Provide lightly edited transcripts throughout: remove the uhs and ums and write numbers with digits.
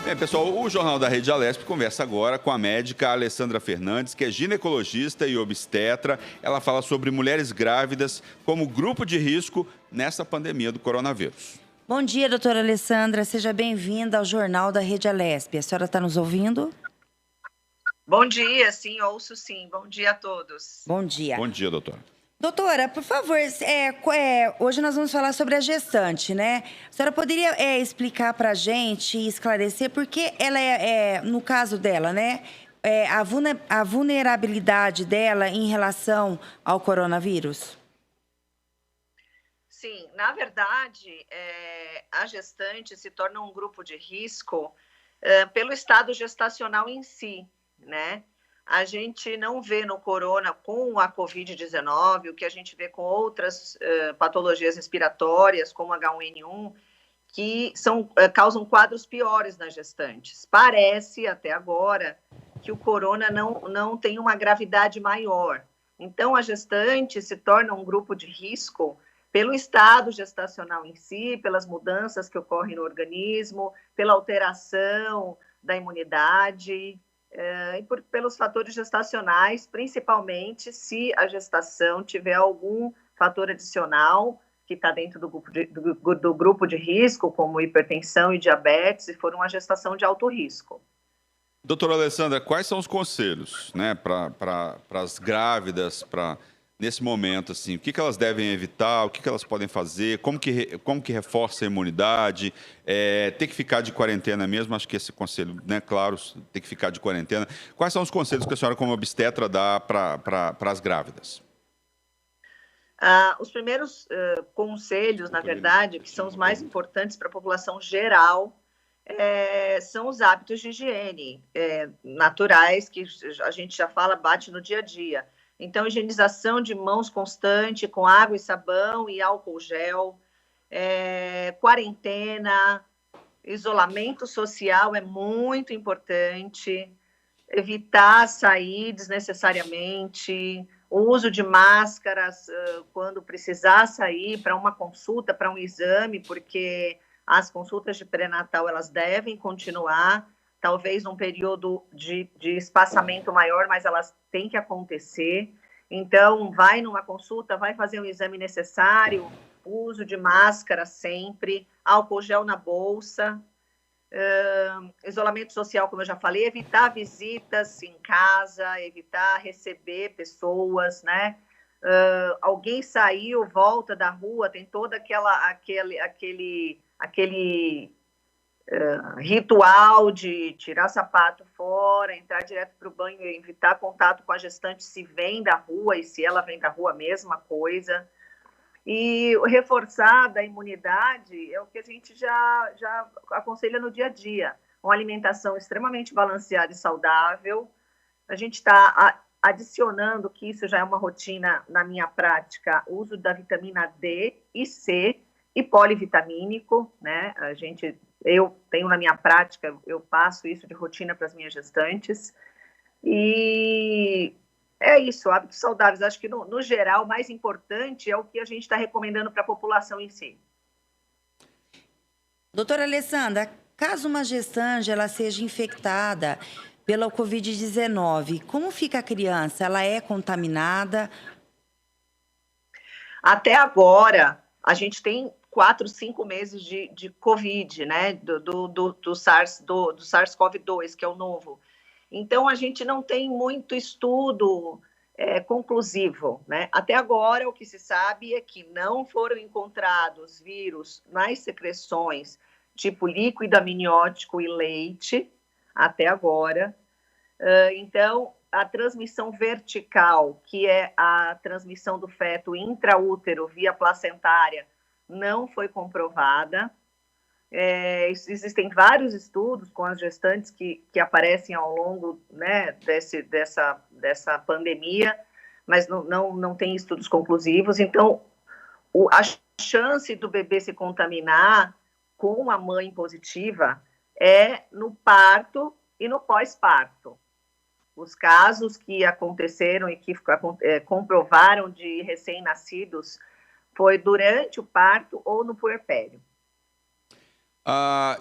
Bem, pessoal, o Jornal da Rede Alesp conversa agora com a médica Alessandra Fernandes, que é ginecologista e obstetra. Ela fala sobre mulheres grávidas como grupo de risco nessa pandemia do coronavírus. Bom dia, doutora Alessandra. Seja bem-vinda ao Jornal da Rede Alesp. A senhora está nos ouvindo? Bom dia, sim, ouço sim. Bom dia a todos. Bom dia. Bom dia, doutora. Doutora, por favor, hoje nós vamos falar sobre a gestante, né? A senhora poderia explicar para a gente e esclarecer por que ela no caso dela, né? A vulnerabilidade dela em relação ao coronavírus? Sim, na verdade, a gestante se torna um grupo de risco pelo estado gestacional em si, né? A gente não vê no corona com a Covid-19, o que a gente vê com outras patologias respiratórias, como H1N1, que causam quadros piores nas gestantes. Parece, até agora, que o corona não tem uma gravidade maior. Então, a gestante se torna um grupo de risco pelo estado gestacional em si, pelas mudanças que ocorrem no organismo, pela alteração da imunidade, e pelos fatores gestacionais, principalmente se a gestação tiver algum fator adicional que está dentro do grupo de risco, como hipertensão e diabetes, se for uma gestação de alto risco. Doutora Alessandra, quais são os conselhos, né, para as grávidas, nesse momento, assim, o que elas devem evitar, o que elas podem fazer, como que reforça a imunidade, ter que ficar de quarentena mesmo, acho que esse conselho, né, claro, tem que ficar de quarentena. Quais são os conselhos que a senhora, como obstetra, dá para as grávidas? Os primeiros conselhos, na verdade, que são os mais importantes para a população geral, são os hábitos de higiene naturais, que a gente já fala, bate no dia a dia. Então, higienização de mãos constante, com água e sabão e álcool gel, quarentena, isolamento social é muito importante, evitar sair desnecessariamente, o uso de máscaras quando precisar sair para uma consulta, para um exame, porque as consultas de pré-natal elas devem continuar, talvez num período de espaçamento maior, mas elas têm que acontecer. Então, vai numa consulta, vai fazer o exame necessário, uso de máscara sempre, álcool gel na bolsa, isolamento social, como eu já falei, evitar visitas em casa, evitar receber pessoas, né? Alguém saiu, volta da rua, tem todo aquele ritual de tirar sapato fora, entrar direto para o banho, evitar contato com a gestante se vem da rua, e se ela vem da rua, a mesma coisa. E reforçar da imunidade é o que a gente já aconselha no dia a dia. Uma alimentação extremamente balanceada e saudável. A gente está adicionando, que isso já é uma rotina na minha prática, o uso da vitamina D e C e polivitamínico, né? Eu tenho na minha prática, eu passo isso de rotina para as minhas gestantes. E é isso, hábitos saudáveis. Acho que, no geral, o mais importante é o que a gente está recomendando para a população em si. Doutora Alessandra, caso uma gestante ela seja infectada pela Covid-19, como fica a criança? Ela é contaminada? Até agora, a gente tem 4, 5 meses de Covid, né? Do SARS-CoV-2, que é o novo. Então, a gente não tem muito estudo conclusivo, né? Até agora, o que se sabe é que não foram encontrados vírus nas secreções, tipo líquido amniótico e leite, até agora. Então, a transmissão vertical, que é a transmissão do feto intraútero via placentária, não foi comprovada. Existem vários estudos com as gestantes que aparecem ao longo, né, dessa pandemia, mas não tem estudos conclusivos. Então, a chance do bebê se contaminar com a mãe positiva é no parto e no pós-parto. Os casos que aconteceram e que comprovaram de recém-nascidos foi durante o parto ou no puerpério.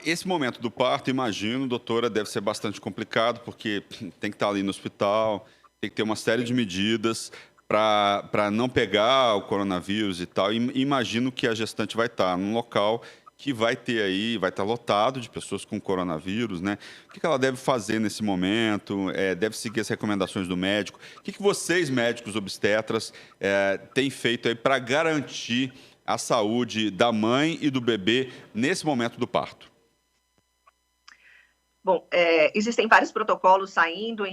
Esse momento do parto, imagino, doutora, deve ser bastante complicado, porque tem que estar ali no hospital, tem que ter uma série de medidas para não pegar o coronavírus e tal. E imagino que a gestante vai estar num local que vai ter aí, vai estar lotado de pessoas com coronavírus, né? O que ela deve fazer nesse momento? Deve seguir as recomendações do médico? O que vocês, médicos obstetras, têm feito aí para garantir a saúde da mãe e do bebê nesse momento do parto? Bom, existem vários protocolos saindo,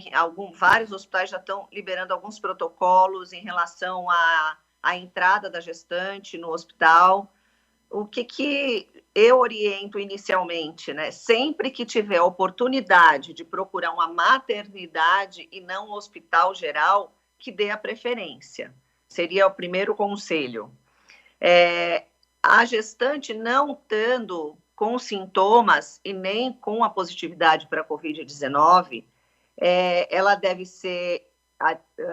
vários hospitais já estão liberando alguns protocolos em relação à entrada da gestante no hospital. O que eu oriento inicialmente, né? Sempre que tiver oportunidade de procurar uma maternidade e não um hospital geral, que dê a preferência. Seria o primeiro conselho. A gestante não estando com sintomas e nem com a positividade para a Covid-19, ela deve ser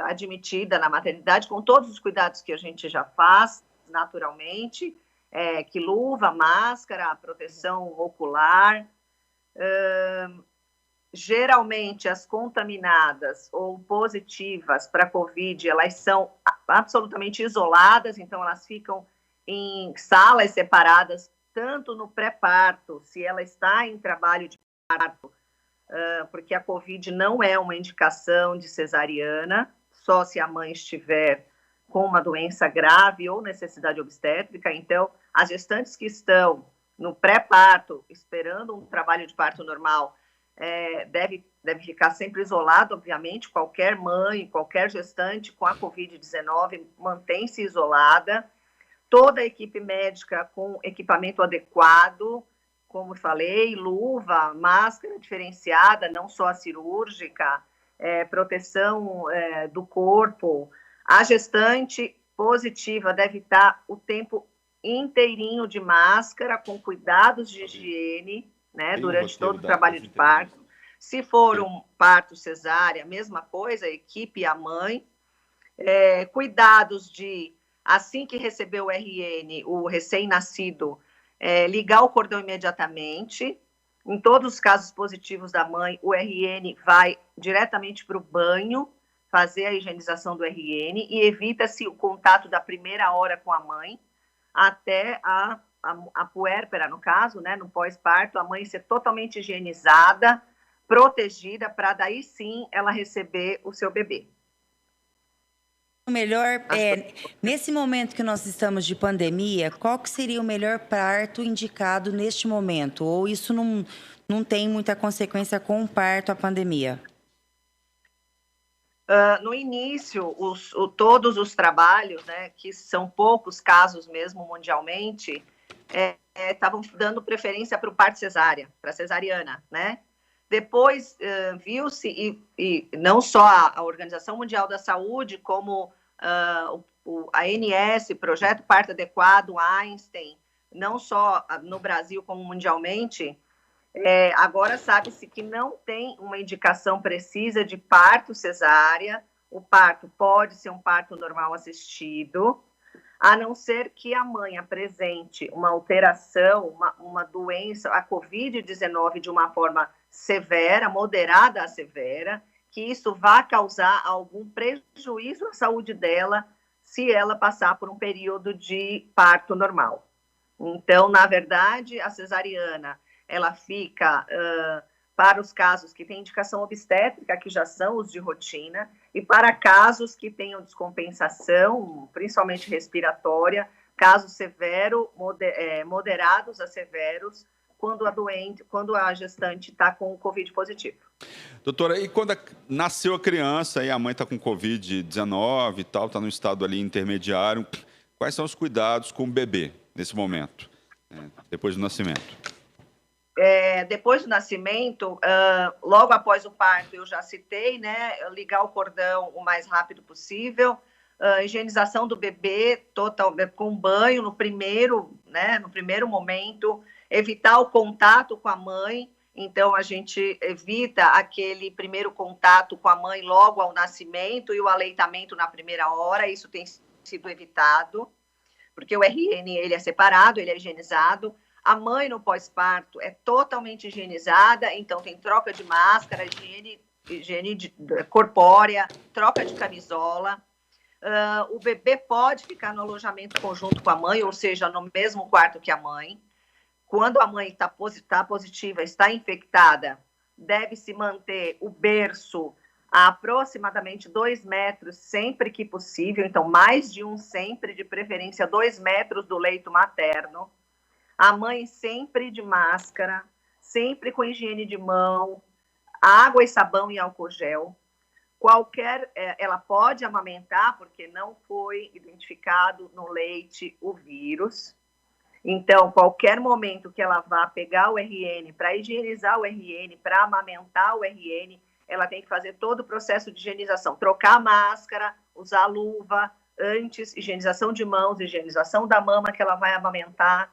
admitida na maternidade com todos os cuidados que a gente já faz naturalmente, que luva, máscara, proteção ocular. Geralmente, as contaminadas ou positivas para a Covid, elas são absolutamente isoladas, então elas ficam em salas separadas, tanto no pré-parto, se ela está em trabalho de parto, porque a Covid não é uma indicação de cesariana, só se a mãe estiver com uma doença grave ou necessidade obstétrica. Então, as gestantes que estão no pré-parto, esperando um trabalho de parto normal, deve ficar sempre isolado, obviamente. Qualquer mãe, qualquer gestante com a Covid-19 mantém-se isolada. Toda a equipe médica com equipamento adequado, como falei, luva, máscara diferenciada, não só a cirúrgica, proteção do corpo. A gestante positiva deve estar o tempo inteirinho de máscara, com cuidados de higiene, né, durante todo o trabalho de parto. Se for um parto cesárea, mesma coisa, a equipe e a mãe. Cuidados de, assim que receber o RN, o recém-nascido, ligar o cordão imediatamente. Em todos os casos positivos da mãe, o RN vai diretamente para o banho, fazer a higienização do RN, e evita-se o contato da primeira hora com a mãe até a puérpera, no caso, né, no pós-parto, a mãe ser totalmente higienizada, protegida, para daí sim ela receber o seu bebê. O melhor, nesse momento que nós estamos de pandemia, qual que seria o melhor parto indicado neste momento? Ou isso não tem muita consequência com o parto, a pandemia? No início, todos os trabalhos, né, que são poucos casos mesmo mundialmente, estavam dando preferência para o parto cesárea, para a cesariana, né? Depois viu-se, e não só a Organização Mundial da Saúde, como a ANS, Projeto Parto Adequado, Einstein, não só no Brasil como mundialmente, agora sabe-se que não tem uma indicação precisa de parto cesárea. O parto pode ser um parto normal assistido, a não ser que a mãe apresente uma alteração, uma doença, a Covid-19 de uma forma severa, moderada a severa, que isso vá causar algum prejuízo à saúde dela se ela passar por um período de parto normal. Então, na verdade, a cesariana, ela fica para os casos que têm indicação obstétrica, que já são os de rotina, e para casos que tenham descompensação, principalmente respiratória, casos severos, moderados a severos, quando a gestante está com o Covid positivo. Doutora, e quando nasceu a criança e a mãe está com Covid-19 e tal, está no estado ali intermediário, quais são os cuidados com o bebê nesse momento, depois do nascimento? Depois do nascimento, logo após o parto, eu já citei, né, ligar o cordão o mais rápido possível, higienização do bebê total, com banho no primeiro momento, evitar o contato com a mãe. Então, a gente evita aquele primeiro contato com a mãe logo ao nascimento e o aleitamento na primeira hora. Isso tem sido evitado, porque o RN ele é separado, ele é higienizado. A mãe no pós-parto é totalmente higienizada, então tem troca de máscara, higiene corpórea, troca de camisola. O bebê pode ficar no alojamento conjunto com a mãe, ou seja, no mesmo quarto que a mãe. Quando a mãe está positiva, está infectada, deve-se manter o berço a aproximadamente 2 metros, sempre que possível. Então, mais de um sempre, de preferência 2 metros do leito materno. A mãe sempre de máscara, sempre com higiene de mão, água e sabão e álcool gel. Ela pode amamentar, porque não foi identificado no leite o vírus. Então, qualquer momento que ela vá pegar o RN, para higienizar o RN, para amamentar o RN, ela tem que fazer todo o processo de higienização. Trocar a máscara, usar luva, antes, higienização de mãos, higienização da mama que ela vai amamentar.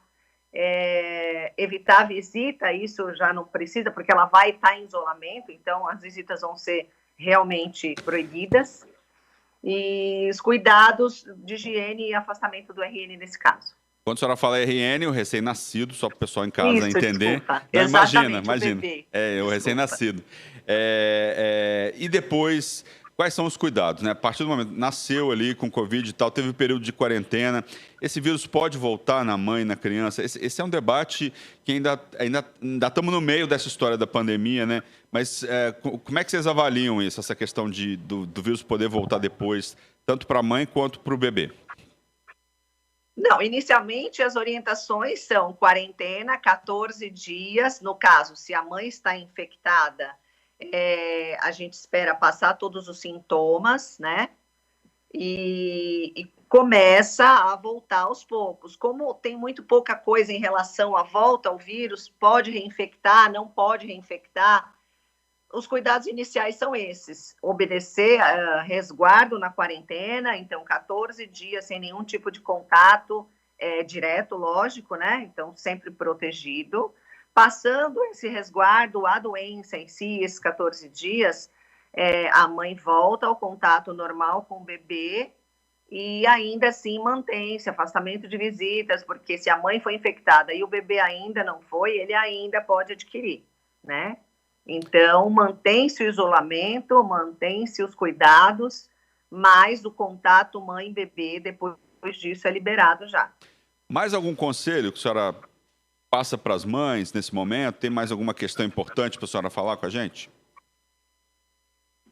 Evitar a visita, isso já não precisa, porque ela vai estar em isolamento, então as visitas vão ser realmente proibidas, e os cuidados de higiene e afastamento do RN nesse caso. Quando a senhora fala RN, o recém-nascido, só para o pessoal em casa entender. Desculpa. Não, Exatamente, imagina. o bebê. O recém-nascido. E depois, quais são os cuidados, né? A partir do momento nasceu ali com Covid e tal, teve um período de quarentena, esse vírus pode voltar na mãe, na criança? Esse é um debate que ainda estamos no meio dessa história da pandemia, né? Mas como é que vocês avaliam isso, essa questão do vírus poder voltar depois, tanto para a mãe quanto para o bebê? Não, inicialmente as orientações são quarentena, 14 dias. No caso, se a mãe está infectada, a gente espera passar todos os sintomas, né? E começa a voltar aos poucos. Como tem muito pouca coisa em relação à volta ao vírus, pode reinfectar, não pode reinfectar, os cuidados iniciais são esses: obedecer resguardo na quarentena, então 14 dias sem nenhum tipo de contato direto, lógico, né? Então sempre protegido. Passando esse resguardo, a doença em si, esses 14 dias, a mãe volta ao contato normal com o bebê e ainda assim mantém esse afastamento de visitas, porque se a mãe foi infectada e o bebê ainda não foi, ele ainda pode adquirir, né? Então, mantém-se o isolamento, mantém-se os cuidados, mas o contato mãe-bebê, depois disso, é liberado já. Mais algum conselho que a senhora passa para as mães nesse momento? Tem mais alguma questão importante para a senhora falar com a gente?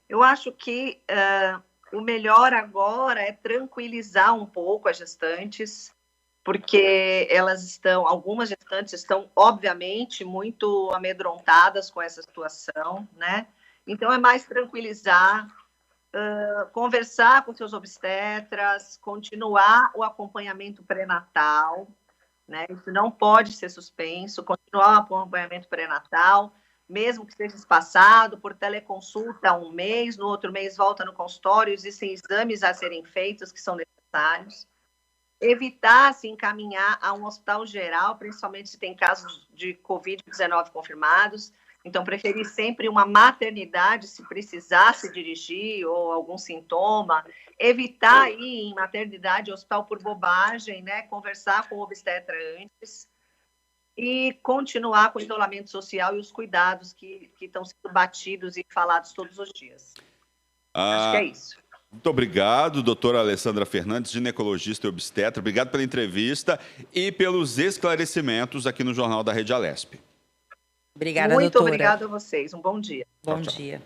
Eu acho que o melhor agora é tranquilizar um pouco as gestantes, porque algumas gestantes estão, obviamente, muito amedrontadas com essa situação, né? Então, é mais tranquilizar, conversar com seus obstetras, continuar o acompanhamento pré-natal, né? Isso não pode ser suspenso, continuar o acompanhamento pré-natal, mesmo que seja espaçado, por teleconsulta 1 mês, no outro mês volta no consultório, existem exames a serem feitos que são necessários. Evitar se encaminhar a um hospital geral, principalmente se tem casos de Covid-19 confirmados. Então, preferir sempre uma maternidade, se precisar se dirigir ou algum sintoma. Evitar ir em maternidade, hospital por bobagem, né? Conversar com o obstetra antes. E continuar com o isolamento social e os cuidados que estão sendo batidos e falados todos os dias. Acho que é isso. Muito obrigado, doutora Alessandra Fernandes, ginecologista e obstetra. Obrigado pela entrevista e pelos esclarecimentos aqui no Jornal da Rede Alesp. Obrigada, Muito doutora. obrigada a vocês. Um bom dia. Bom dia.